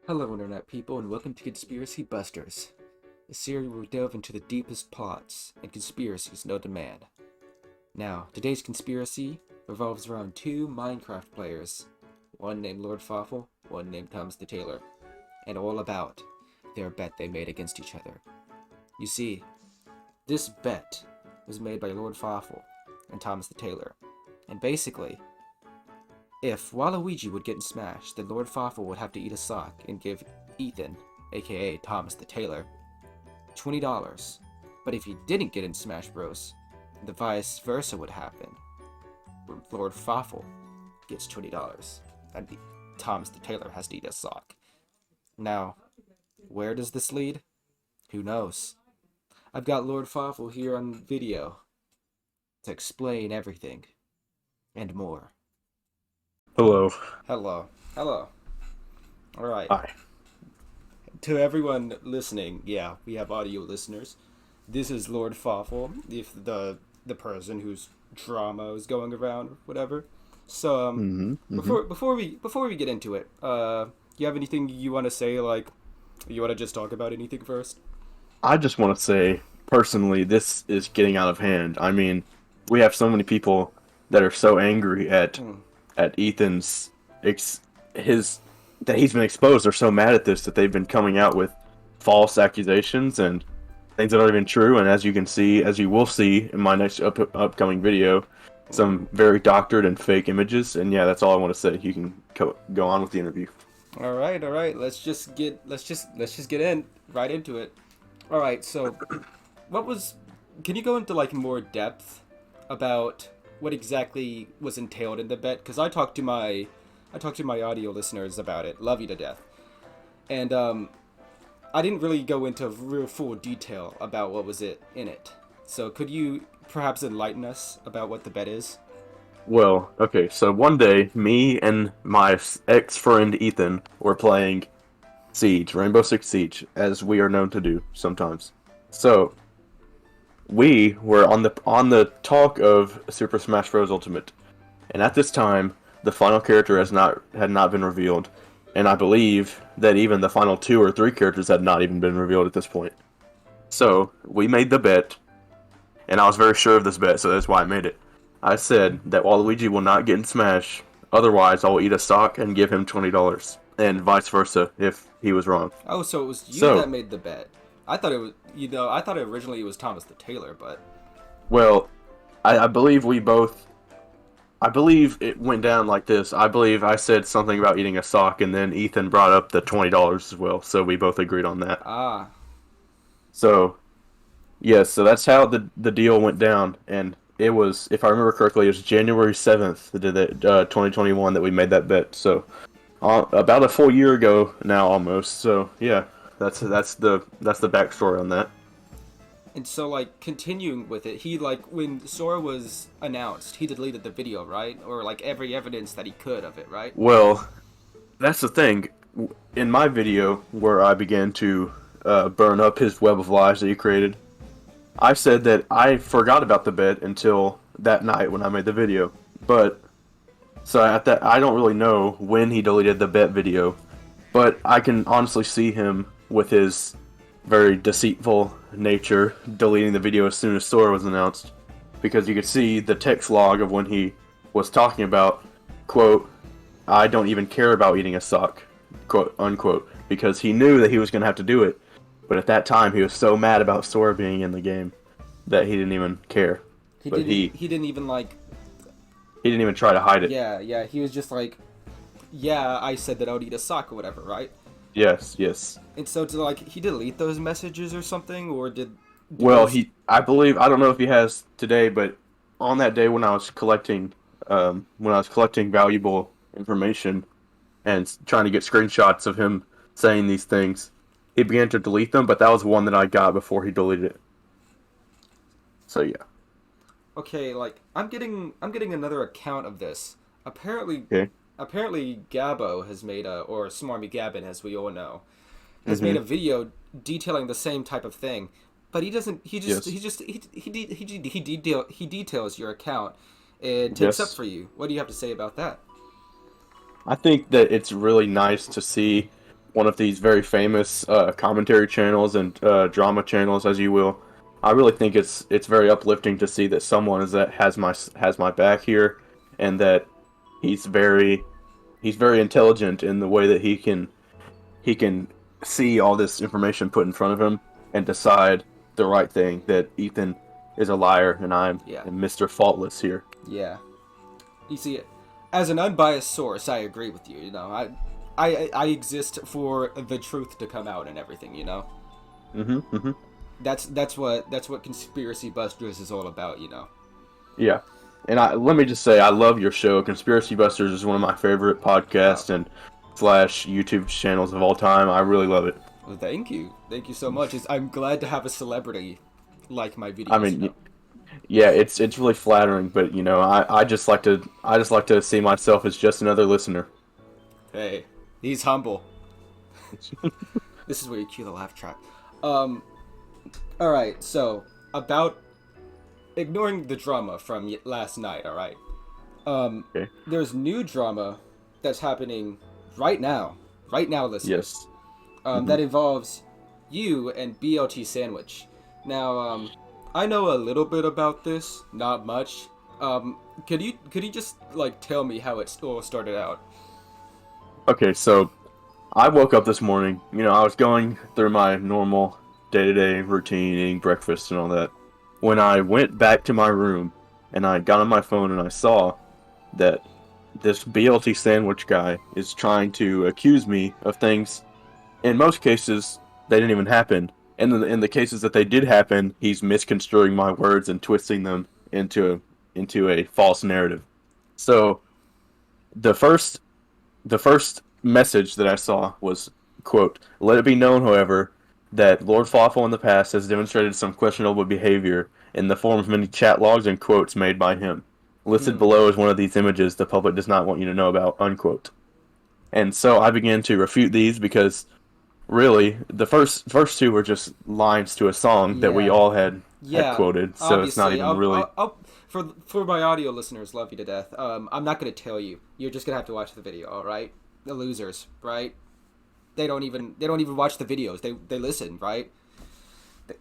Hello, Internet people, and welcome to Conspiracy Busters, a series where we delve into the deepest plots and conspiracies known to man. Now, today's conspiracy revolves around two Minecraft players, one named Lord Fawful, one named ThomasTheTaylor, and all about their bet they made against each other. You see, this bet was made by Lord Fawful and ThomasTheTaylor, and basically, if Waluigi would get in Smash, then Lord Fawful would have to eat a sock and give Ethan, aka Thomas the Taylor, $20. But if he didn't get in Smash Bros, the vice versa would happen. Lord Fawful gets $20, and Thomas the Taylor has to eat a sock. Now, where does this lead? Who knows? I've got Lord Fawful here on video to explain everything and more. Hello. Hello. Hello. Alright. Hi. To everyone listening, yeah, we have audio listeners. This is Lord Fawful, if the person whose drama is going around, whatever. So before we get into it, you have anything you want to say? Like, you want to just talk about anything first? I just want to say, personally, this is getting out of hand. I mean, we have so many people that are so angry at Ethan's his that he's been exposed. They're so mad at this that they've been coming out with false accusations and things that aren't even true. And as you can see, as you will see in my next upcoming video, some very doctored and fake images. And yeah, that's all I want to say. You can go on with the interview. All right. Let's just get in right into it. All right. So, what was? Can you go into like more depth about what exactly was entailed in the bet? Because I talked to my audio listeners about it. Love you to death, and I didn't really go into real full detail about what was in it. So could you perhaps enlighten us about what the bet is? Well, okay, so one day, me and my ex-friend Ethan were playing Siege, Rainbow Six Siege, as we are known to do sometimes. So, we were on the talk of Super Smash Bros. Ultimate, and at this time, the final character had not been revealed, and I believe that even the final 2 or 3 characters had not even been revealed at this point. So, we made the bet, and I was very sure of this bet, so that's why I made it. I said that Waluigi will not get in Smash, otherwise I'll eat a sock and give him $20, and vice versa if he was wrong. Oh, so it was you So, that made the bet. I thought it was I thought originally it was Thomas the Taylor, but well, I believe I believe it went down like this. I believe I said something about eating a sock, and then Ethan brought up the $20 as well, so we both agreed on that. ah, So, yes, so that's how the deal went down, and it was, if I remember correctly, it was January 7th, 2021, that we made that bet. So, about a full year ago now, almost. So, yeah, that's the backstory on that. and so like continuing with it, he like when Sora was announced, he deleted the video, right? Or like every evidence that he could of it, right? Well, that's the thing. In my video where I began to burn up his web of lies that he created, I said that I forgot about the bet until that night when I made the video. But so at that, I don't really know when he deleted the bet video, but I can honestly see him with his very deceitful nature deleting the video as soon as Sora was announced, because you could see the text log of when he was talking about, quote, I don't even care about eating a sock, quote unquote, because he knew that he was going to have to do it. But at that time, he was so mad about Sora being in the game that he didn't even care. But He didn't even like he didn't even try to hide it. yeah, he was just like, yeah, I said that I would eat a sock or whatever, right? Yes, yes. And so to like he delete those messages or something, or did Well, those I believe, I don't know if he has today, but on that day when I was collecting valuable information and trying to get screenshots of him saying these things, he began to delete them. But that was one that I got before he deleted it. So yeah. okay, like I'm getting another account of this. Apparently Okay. apparently Gabbo has made a or Smarmy Gabbin, as we all know, has made Mhm. a video detailing the same type of thing. But he doesn't. Yes. He details your account and takes up Yes. for you. What do you have to say about that? I think that it's really nice to see one of these very famous commentary channels and drama channels, as you will. I really think it's very uplifting to see that someone is that has my back here, and that he's very he's very intelligent in the way that he can see all this information put in front of him and decide the right thing, that Ethan is a liar and I'm Yeah. Mr. Faultless here. Yeah. You see, as an unbiased source, I agree with you. You know, I exist for the truth to come out and everything. You know, Mm-hmm. that's what Conspiracy Busters is all about. You know. Yeah. And let me just say, I love your show. Conspiracy Busters is one of my favorite podcasts Oh, and slash YouTube channels of all time. I really love it. well, thank you so much. I'm glad to have a celebrity like my I videos. You mean, know. yeah, it's really flattering, but I just like to see myself as just another listener. Hey, he's humble. This is where you cue the laugh track. Um. All right. So about ignoring the drama from last night. All right. Okay. There's new drama that's happening right now. Right now, listeners. Yes. Hmm. That involves you and BLT Sandwich. Now, I know a little bit about this, not much. Could you just like tell me how it all started out? Okay, so I woke up this morning. I was going through my normal day-to-day routine, eating breakfast and all that. When I went back to my room and I got on my phone and I saw that this BLT sandwich guy is trying to accuse me of things. In most cases, they didn't even happen. And in the cases that they did happen, he's misconstruing my words and twisting them into a false narrative. So the first the first message that I saw was, quote, "Let it be known, however, that Lord Fawful in the past has demonstrated some questionable behavior in the form of many chat logs and quotes made by him. Listed Hmm. below is one of these images the public does not want you to know about," unquote. And so I began to refute these because really the first two were just lines to a song that we Yeah. all had Yeah. quoted, so it's not Obviously, even really. for my audio listeners, love you to death. I'm not gonna tell you. You're just gonna have to watch the video. All right. The losers, right? They don't even watch the videos. They listen, right?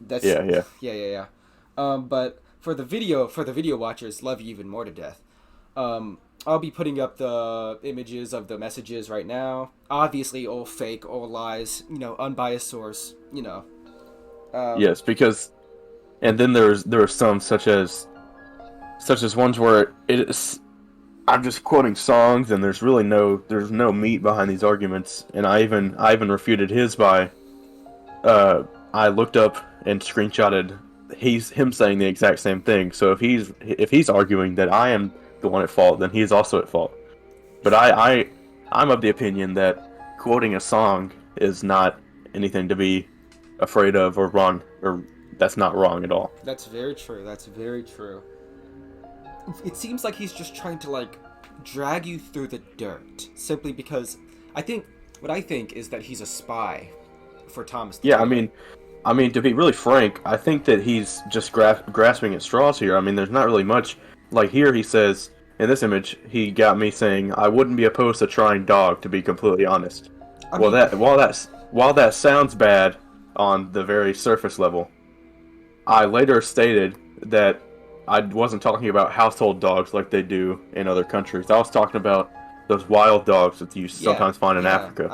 That's Yeah, yeah. yeah, yeah, yeah. But for the video watchers, love you even more to death. I'll be putting up the images of the messages right now. Obviously, all fake, all lies. You know, unbiased source. You know. Um, Yes, because and then there are some such as ones where it is I'm just quoting songs and there's no meat behind these arguments, and I even refuted his by uh I looked up and screenshotted he's him saying the exact same thing. So if he's arguing that I am the one at fault, then he's also at fault. But I'm of the opinion that quoting a song is not anything to be afraid of or wrong, or that's not wrong at all. that's very true. That's very true. It seems like he's just trying to like drag you through the dirt simply because I think what I think is that he's a spy for Thomas the Yeah, Taylor. I mean, to be really frank, I think that he's just grasping at straws here. I mean, there's not really much. Like here, he says in this image, he got me saying, "I wouldn't be opposed to trying dog, to be completely honest." I Well, mean, while that sounds bad on the very surface level, I later stated that I wasn't talking about household dogs like they do in other countries. I was talking about those wild dogs that you yeah, sometimes find in yeah. Africa.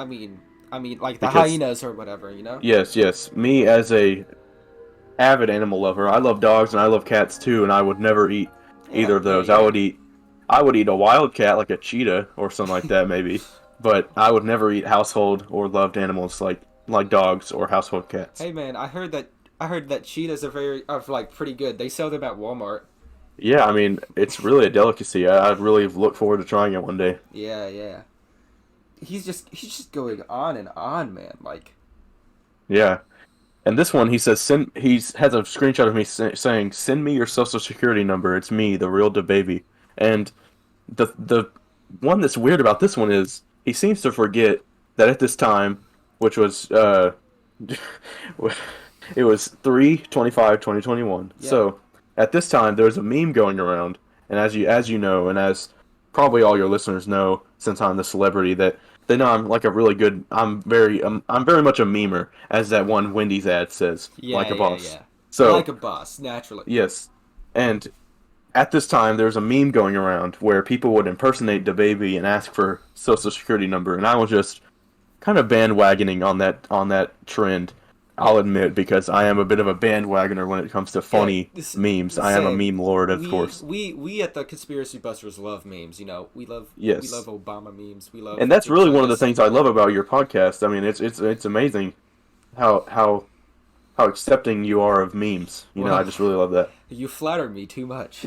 I mean, like the Because hyenas or whatever, you know. yes, me as a avid animal lover. I love dogs and I love cats too, and I would never eat Yeah, either of yeah, those. yeah. I would eat a wild cat like a cheetah or something like that maybe, but I would never eat household or loved animals like dogs or household cats. Hey man, I heard that cheetahs are like pretty good. They sell them at Walmart. Yeah, I mean, it's really a delicacy. I'd really look forward to trying it one day. Yeah, yeah. He's just going on and on, man. Like, Yeah. And this one, he says, has a screenshot of me saying, "Send me your social security number. It's me, the real da baby." And the one that's weird about this one is he seems to forget that at this time, which was it was 3/25/2021. yeah, So at this time, there was a meme going around, and as you know, and as probably all your listeners know, since I'm the celebrity, that They know I'm like a really good. I'm very much a memer, as that one Wendy's ad says, like Yeah, a yeah, boss. yeah. So Like a boss, naturally. yes, and at this time there was a meme going around where people would impersonate the baby and ask for social security number, and I was just kind of bandwagoning on that trend. I'll Yeah, admit, because I am a bit of a bandwagoner when it comes to yeah. funny This memes. the I am a same. meme lord, of We course. we we at the Conspiracy Busters love memes. You know, we love Yes. Obama memes. We love And that's things really like one of the this. things I love about your podcast. I mean, it's amazing how how accepting you are of memes. You know, I Well, just really love that. you flatter me too much.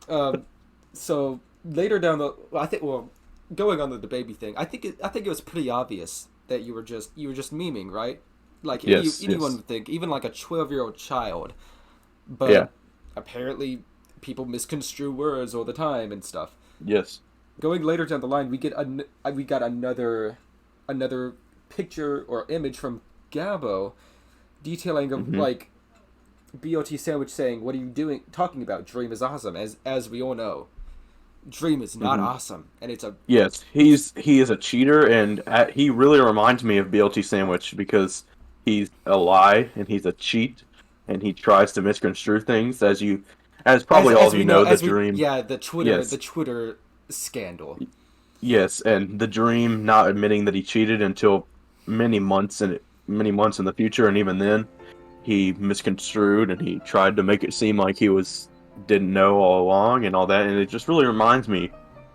Um, so later down the, I think, well, going on to the baby thing, I think it was pretty obvious that you were just memeing, right? Like Yes, anyone yes. would think, even like a 12-year-old child. Yeah. But apparently, people misconstrue words all the time and stuff. Yes. Going later down the line, we got another picture or image from Gabo detailing of Hmm. like BOT Sandwich saying, "What are you doing? Talking about Dream is awesome." As we all know, Dream is not Hmm. awesome, and Yes, it's he is a cheater, and he really reminds me of BLT Sandwich because he's a lie and he's a cheat, and he tries to misconstrue things. As as probably all as of you we know know, the as we dream. yeah the Twitter scandal. Yes, yes, and the dream not admitting that he cheated until many months in the future, and even then, he misconstrued and he tried to make it seem like he was didn't know all along and all that, and it just really reminds me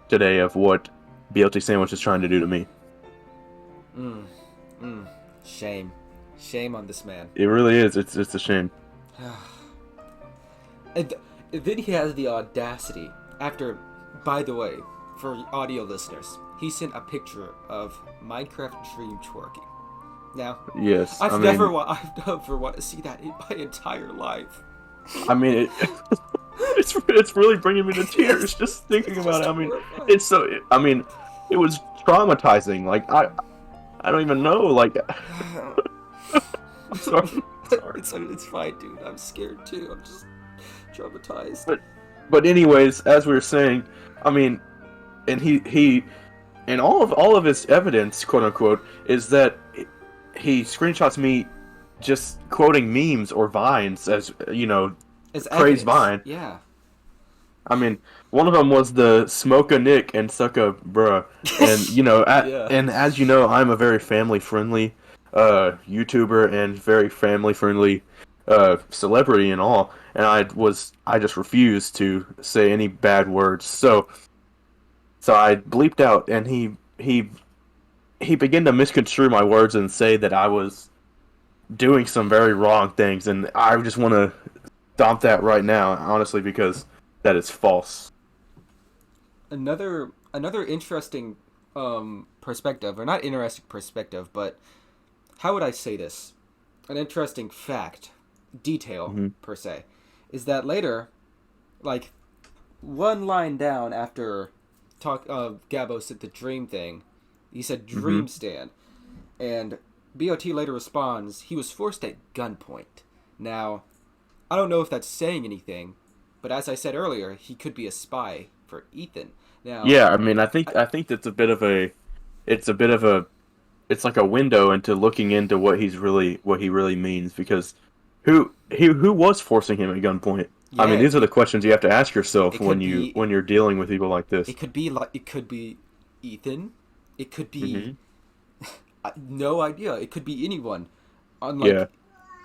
today of what BLT Sandwich is trying to do to me. Mm, mm, shame, shame on this man. It really is. It's a shame. And then he has the audacity after, by the way, for audio listeners, he sent a picture of Minecraft Dream twerking. Now, Yes, I've never want to see that in my entire life. I mean it. It's really bringing me to it's tears just thinking it's about just it. I mean, horrifying. it's so. I mean, it was traumatizing. Like I don't even know. Like I'm sorry. I'm sorry. It's fine, dude. I'm scared too. I'm just traumatized. But anyways, as we were saying, I mean, and he and all of his evidence, quote unquote, is that he screenshots me just quoting memes or vines as As praise evidence, Vine. yeah. I mean, one of them was the smoke a nick and suck a bruh, and Yeah. and as you know, I'm a very family friendly YouTuber and very family friendly celebrity and all, and I just refused to say any bad words, so I bleeped out, and he began to misconstrue my words and say that I was doing some very wrong things, and I just want to stomp that right now, honestly, because that is false. Another interesting perspective, or not interesting perspective, but how would I say this? An interesting fact, detail Hmm. per se, is that later, like one line down after Gabo said the dream thing, he said Hmm. dream stand, and BOT later responds he was forced at gunpoint. Now, I don't know if that's saying anything, but as I said earlier, he could be a spy for Ethan. Now, Yeah, I mean, I, I think that's it's a bit of a, it's like a window into looking into what he really means because who was forcing him at gunpoint? I mean, yeah, these are the questions you have to ask yourself it could when be you're dealing with people like this. it could be Ethan, it could be Hmm. no idea, it could be anyone, Yeah. unlike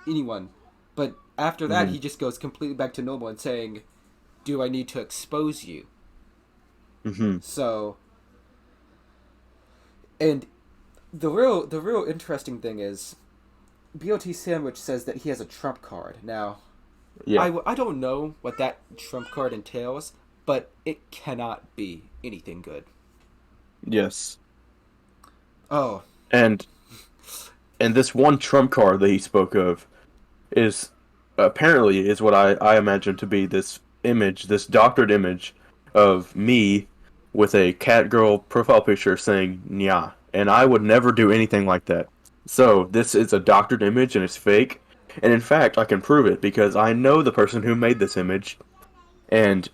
anyone. But after that, Hmm. he just goes completely back to normal and saying, "Do I need to expose you?" Hmm. So, and the real interesting thing is, BOT Sandwich says that he has a trump card. Now, Yeah. I don't know what that trump card entails, but it cannot be anything good. Yes. Oh, And this one trump card that he spoke of is apparently is what I imagine to be this image, this doctored image of me with a cat girl profile picture saying "nya," and I would never do anything like that. So this is a doctored image and it's fake. And in fact, I can prove it because I know the person who made this image, and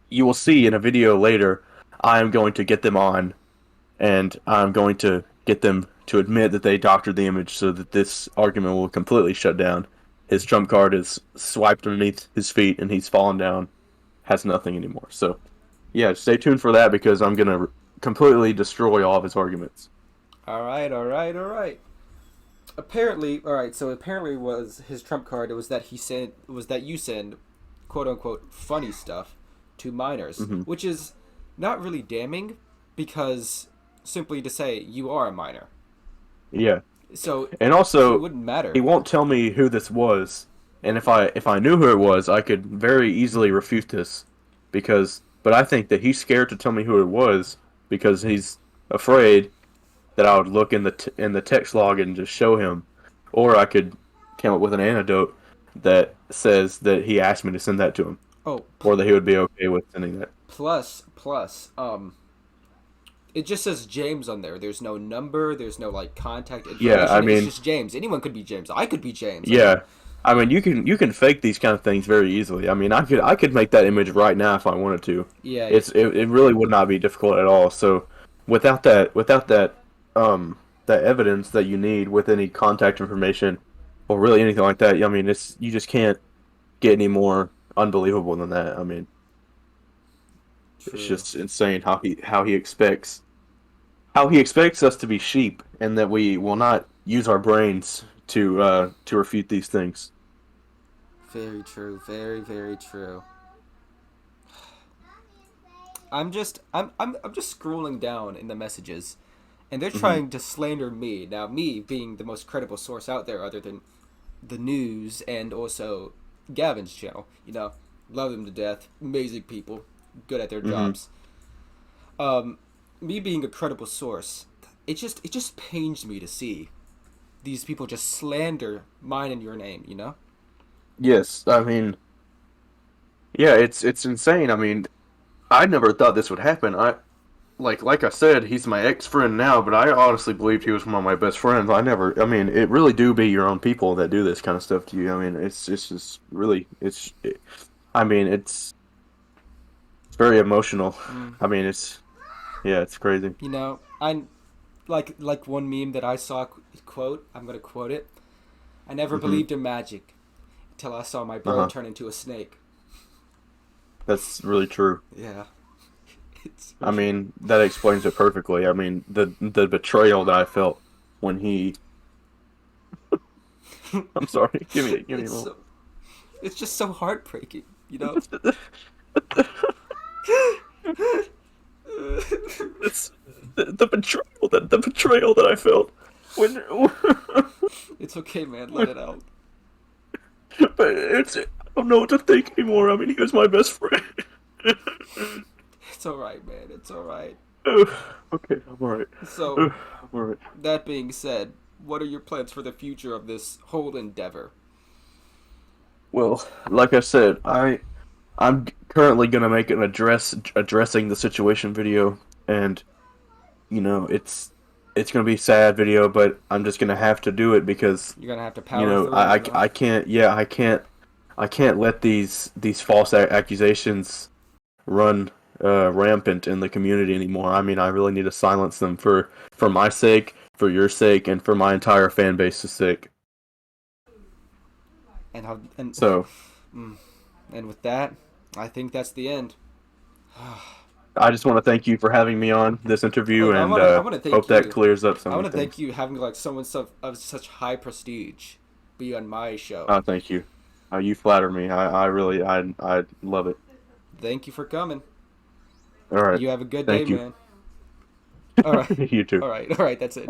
you will see in a video later. I am going to get them on and I'm going to get them to admit that they doctored the image so that this argument will completely shut down. His trump card is swiped underneath his feet, and he's fallen down, has nothing anymore. So, yeah, stay tuned for that because I'm gonna completely destroy all of his arguments. All right, all right, all right. Apparently, all right. So apparently, was his trump card? It was that he sent. Was that you send, quote unquote, funny stuff to minors, Hmm. which is not really damning, because simply to say you are a minor, Yeah, so and it also wouldn't he matter. won't tell me who this was, and if I knew who it was, I could very easily refute this because. But I think that he's scared to tell me who it was because he's afraid that I would look in in the text log and just show him, or I could come up with an anecdote that says that he asked me to send that to him, Oh, or that he would be okay with sending that. plus, it just says James on there. There's no number. There's no like contact Yeah, I information. It's mean, just James. Anyone could be James. I could be James. I mean, yeah, I mean you can fake these kind of things very easily. I mean, I could make that image right now if I wanted to. yeah, It really would not be difficult at all. So without that that evidence that you need with any contact information or really anything like that, I mean, it's you just can't get any more unbelievable than that. I mean, it's true. just insane how he expects us to be sheep and that we will not use our brains to refute these things. Very true. Very very true. I'm just scrolling down in the messages, and they're Hmm. trying to slander me. Now, me being the most credible source out there, other than the news and also Gavin's channel. Love them to death. Amazing people, good at their Hmm. jobs. Um, Me being a credible source, it just pains me to see these people just slander mine and your name. Yes, I mean, yeah, it's insane. I mean, I never thought this would happen. Like I said, he's my ex friend now, but I honestly believed he was one of my best friends. I never. I mean, it really do be your own people that do this kind of stuff to you. I mean, it's just really I mean, it's very emotional. Mm. I mean, yeah, it's crazy. I like one meme that I saw quote. I'm gonna quote it. I never Hmm. believed in magic until I saw my Uh bro huh. turn into a snake. That's really true. Yeah, it's I mean, that explains it perfectly. I mean, the betrayal that I felt when he. I'm sorry. Give me a it's moment. so, it's just so heartbreaking, you know. It's the betrayal that I felt when, It's okay, man. Let it out. but I don't know what to think anymore. I mean, he was my best friend. It's all right, man. It's all right. Okay, I'm alright. So, I'm alright. that being said, what are your plans for the future of this whole endeavor? Well, like I said, I'm currently gonna make an addressing the situation video, and it's gonna be a sad video, but I'm just gonna have to do it because You're gonna have to power through, I can't, yeah, I can't let these false accusations run rampant in the community anymore. I mean, I really need to silence them for my sake, for your sake, and for my entire fan base's sake. And how and So mm, and with that, I think that's the end. I just want to thank you for having me on this Oh, interview, I and wanna I wanna hope thank that you. clears up I some of wanna the thank things. you having like someone of such high prestige be on my show. Thank you. You flatter me. I really I love it. Thank you for coming. All right. You have a good day, Thank you. man. All right. You too. All right. All right. That's it.